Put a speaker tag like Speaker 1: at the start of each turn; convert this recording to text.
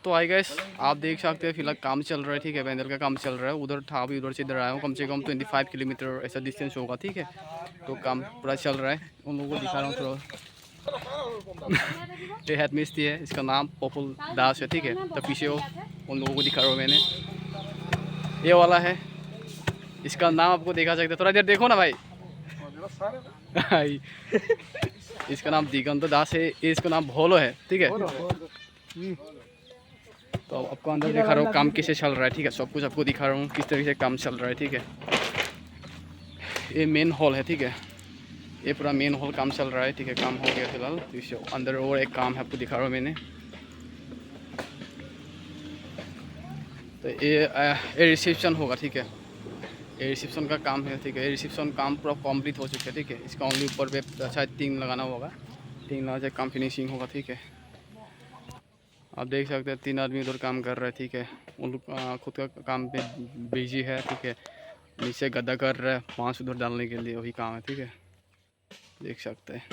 Speaker 1: तो आई गैस आप देख सकते हैं फिलहाल काम चल रहा है, ठीक है, पैनल का काम चल रहा है। उधर था अभी, उधर से इधर आया हूँ, कम से कम 25 किलोमीटर ऐसा डिस्टेंस होगा, ठीक है। तो काम पूरा चल रहा है, उन लोगों को दिखा रहा हूँ थोड़ा। ये हेड मिस्त्री है, इसका नाम पपुल दास है, ठीक है। तो पीछे उन लोगों को दिखा रहा हूँ मैंने, ये वाला है, इसका नाम आपको देखा सकते, थोड़ा देर देखो ना भाई। इसका नाम दिगंत दास है, ये इसका नाम भोलो है, ठीक है। तो आपको अंदर दिखा रहा हूँ काम कैसे चल रहा है, ठीक है। सब कुछ आपको दिखा रहा हूँ किस तरीके से काम चल रहा है, ठीक है। ये मेन हॉल है, ठीक है। ये पूरा मेन हॉल काम चल रहा है, ठीक है। काम हो गया फिलहाल, तो इसे अंदर और एक काम है, आपको दिखा रहा हूँ मैंने। तो ये रिसेप्शन होगा, ठीक है। ये रिसेप्शन का काम है, ठीक है। ये रिसेप्शन काम पूरा कंप्लीट हो चुका है, ठीक है। इसका ओनली ऊपर पे शायद टीन लगाना होगा, टीन लगा के काम फिनिशिंग होगा, ठीक है। आप देख सकते हैं 3 आदमी उधर काम कर रहे हैं, ठीक है। उन लोग खुद का काम पे बिजी है, ठीक है। नीचे गद्दा कर रहे हैं, 5 उधर डालने के लिए, वही काम है, ठीक है। देख सकते हैं।